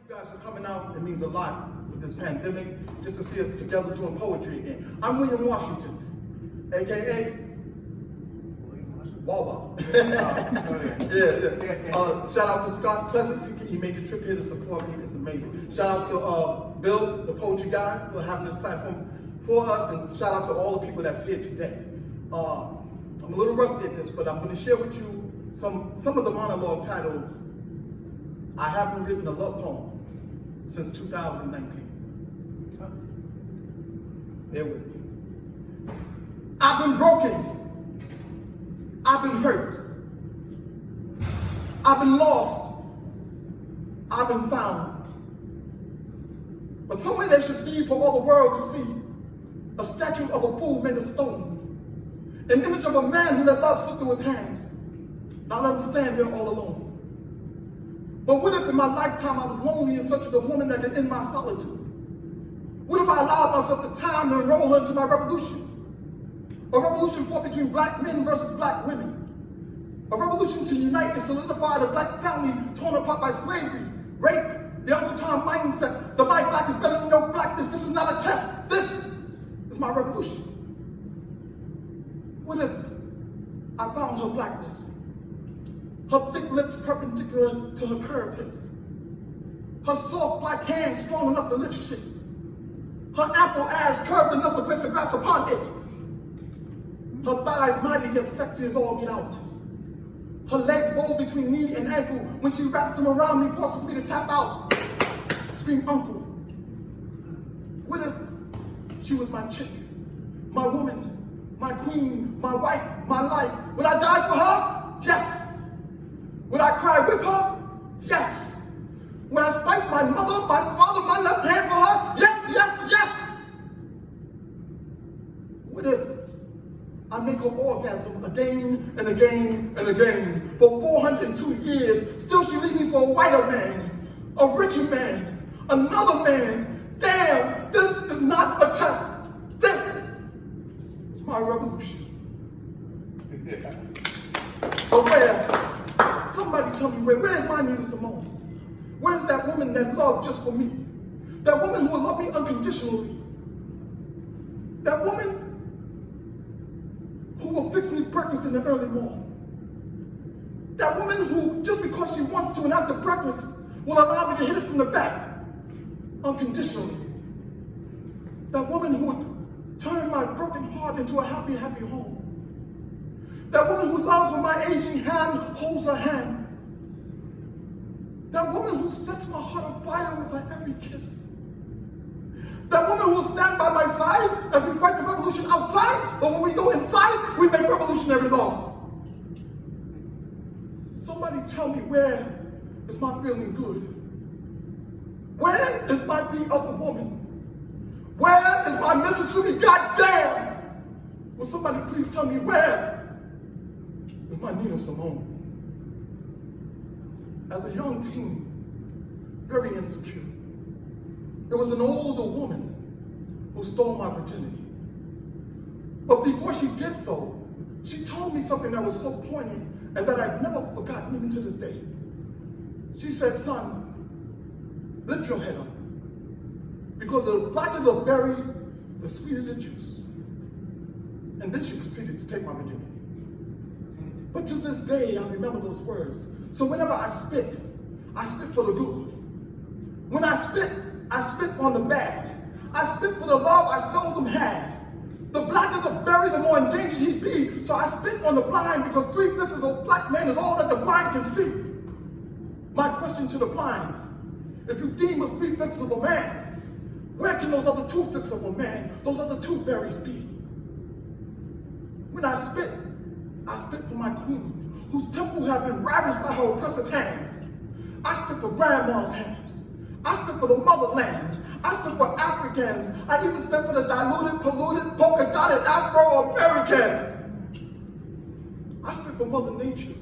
you guys for coming out. It means a lot with this pandemic, just to see us together doing poetry again. I'm William Washington, aka Wawa. Shout out to Scott Pleasant. He made the trip here to support me. It's amazing. Shout out to Bill, the poetry guy, for having this platform for us, and shout out to all the people that's here today. I'm a little rusty at this, but I'm going to share with you some of the monologue titled "I Haven't Written a Love Poem Since 2019." Bear with me. I've been broken. I've been hurt. I've been lost. I've been found. But somewhere there should be for all the world to see a statue of a fool made of stone, an image of a man who let love slip through his hands. Now let him stand there all alone. But what if in my lifetime I was lonely in search of the woman that could end my solitude? What if I allowed myself the time to enroll her into my revolution? A revolution fought between black men versus black women. A revolution to unite and solidify the black family torn apart by slavery, rape, the Uncle Tom mindset. The my black is better than your blackness. This is not a test. This is my revolution. What if I found her blackness? Her thick lips perpendicular to her curved hips. Her soft black hands strong enough to lift shit. Her ample ass curved enough to place a glass upon it. Her thighs mighty yet sexy as all get outness. Her legs bold between knee and ankle. When she wraps them around me, forces me to tap out. Scream uncle. What if she was my chick, my woman, my queen, my wife, my life? Would I die for her? Yes. Would I cry with her? Yes. Would I spite my mother, my father, my left hand for her? Yes, yes, yes. What if I make her orgasm again and again and again for 402 years? Still she leaves me for a whiter man, a richer man, another man. Damn, this is not a test. This is my revolution. But where? Somebody tell me where's my Nina Simone? Where's that woman that loved just for me? That woman who would love me unconditionally? That woman who will fix me breakfast in the early morning? That woman who, just because she wants to and after breakfast, will allow me to hit it from the back unconditionally? That woman who would turn my broken heart into a happy, happy home? That woman who loves when my aging hand holds her hand? That woman who sets my heart on fire with her every kiss? That woman who will stand by my side as we fight the revolution outside, but when we go inside, we make revolutionary love. Somebody tell me, where is my feeling good? Where is my the other woman? Where is my Mississippi goddamn? Will somebody please tell me, where is my Nina Simone? As a young teen, very insecure, it was an older woman who stole my virginity. But before she did so, she told me something that was so poignant and that I've never forgotten even to this day. She said, son, lift your head up, because the blacker the berry, the sweeter the juice. And then she proceeded to take my virginity. But to this day, I remember those words. So whenever I spit for the good. When I spit on the bad. I spit for the love I seldom had. The blacker the berry, the more endangered he'd be. So I spit on the blind, because 3/5 of a black man is all that the blind can see. My question to the blind: if you deem us 3/5 of a man, where can those other 2/5 of a man, those other two berries be? When I spit for my queen, whose temple had been ravaged by her oppressor's hands. I spit for grandma's hands. I spit for the motherland. I spit for Africans. I even spit for the diluted, polluted, polka-dotted Afro-Americans. I spit for Mother Nature,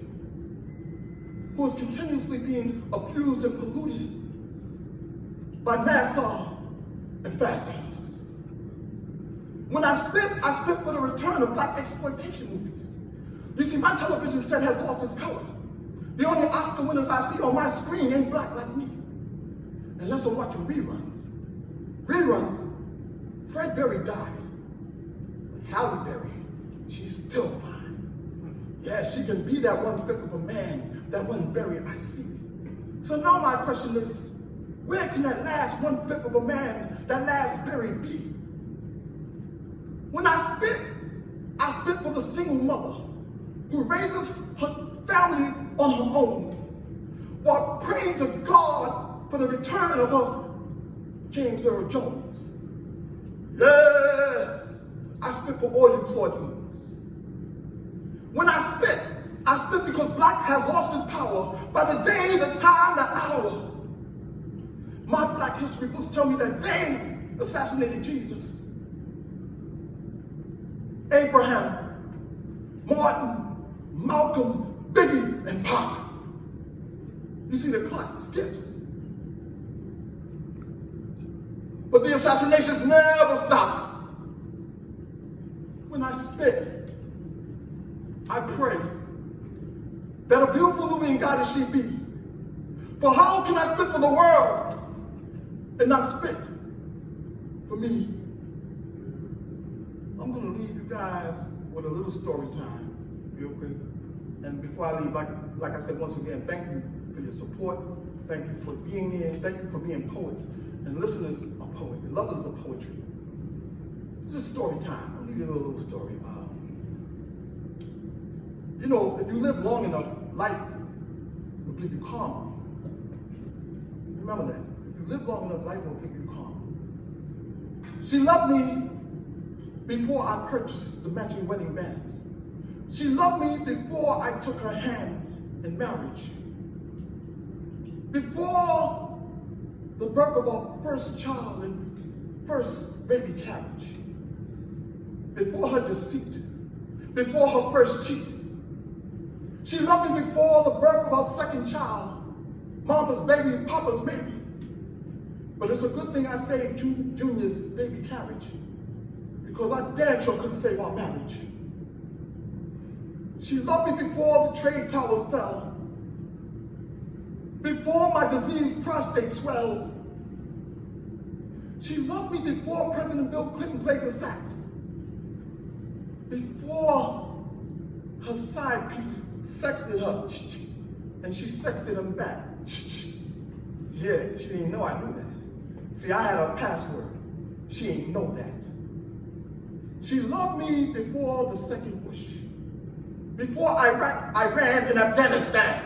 who is continuously being abused and polluted by NASA and fast cars. When I spit for the return of black exploitation movies. You see, my television set has lost its color. The only Oscar winners I see on my screen ain't black like me. unless I'm watching reruns. Reruns, Fred Berry died. Halle Berry, she's still fine. Yeah, she can be that 1/5 of a man, that one Berry I see. So now my question is, where can that last 1/5 of a man, that last Berry be? When I spit for the single mother who raises her family on her own while praying to God for the return of her James Earl Jones. Yes, I spit for all you Claudines. When I spit because black has lost its power by the day, the time, the hour. My black history books tell me that they assassinated Jesus. Abraham, Martin, Malcolm, Biggie, and Pac. You see, the clock skips. But the assassinations never stops. When I spit, I pray that a beautiful Nubian goddess she be. For how can I spit for the world and not spit for me? I'm going to leave you guys with a little story time, real quick. And before I leave, like I said, once again, thank you for your support. Thank you for being here. Thank you for being poets and listeners of poetry, lovers of poetry. This is story time. I'll leave you a little story. You know, if you live long enough, life will give you calm. Remember that. If you live long enough, life will give you calm. She loved me before I purchased the matching wedding bands. She loved me before I took her hand in marriage. Before the birth of our first child and first baby carriage. Before her deceit. Before her first cheat. She loved me before the birth of our second child. Mama's baby, Papa's baby. But it's a good thing I saved Junior's baby carriage, because I damn sure couldn't save our marriage. She loved me before the trade towers fell, before my diseased prostate swelled. She loved me before President Bill Clinton played the sax, before her side piece sexted her, and she sexted him back. Yeah, she didn't know I knew that. See, I had a password. She didn't know that. She loved me before the second Bush, before Iraq, Iran, and Afghanistan,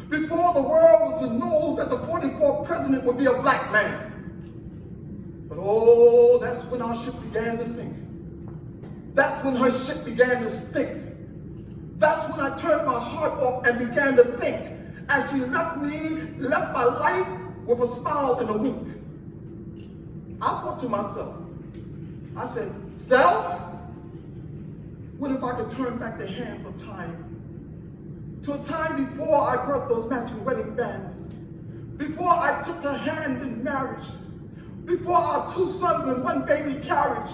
before the world was to know that the 44th president would be a black man. But oh, that's when our ship began to sink. That's when her ship began to stink. That's when I turned my heart off and began to think, as she left my life with a smile and a wink. I thought to myself, I said, self, what if I could turn back the hands of time to a time before I birthed those matching wedding bands, before I took her hand in marriage, before our 2 sons and 1 baby carriage,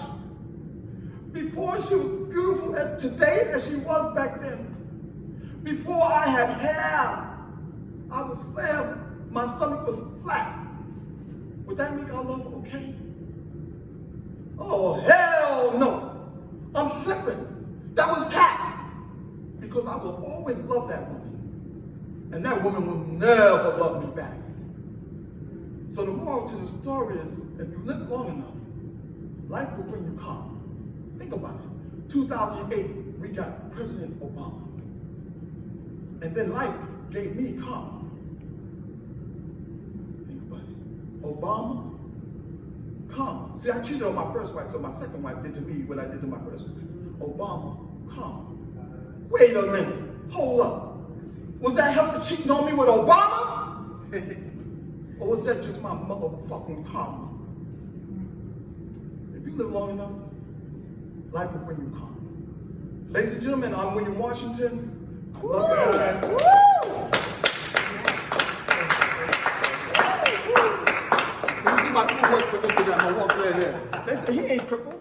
before she was beautiful as today as she was back then, before I had hair, I was slim, my stomach was flat. Would that make our love okay? Oh, hell no. I'm slipping. That was cat. Because I will always love that woman. And that woman will never love me back. So the moral to the story is, if you live long enough, life will bring you calm. Think about it. 2008, we got President Obama. And then life gave me calm. Think about it. Obama, calm. See, I cheated on my first wife, so my second wife did to me what I did to my first wife. Obama, calm. Wait a minute. Hold up. Was that help for cheating on me with Obama? Or was that just my motherfucking karma? If you live long enough, life will bring you calm. Ladies and gentlemen, I'm William Washington. I love you guys. Let me do my footwork for Instagram. I walk there. He ain't crippled.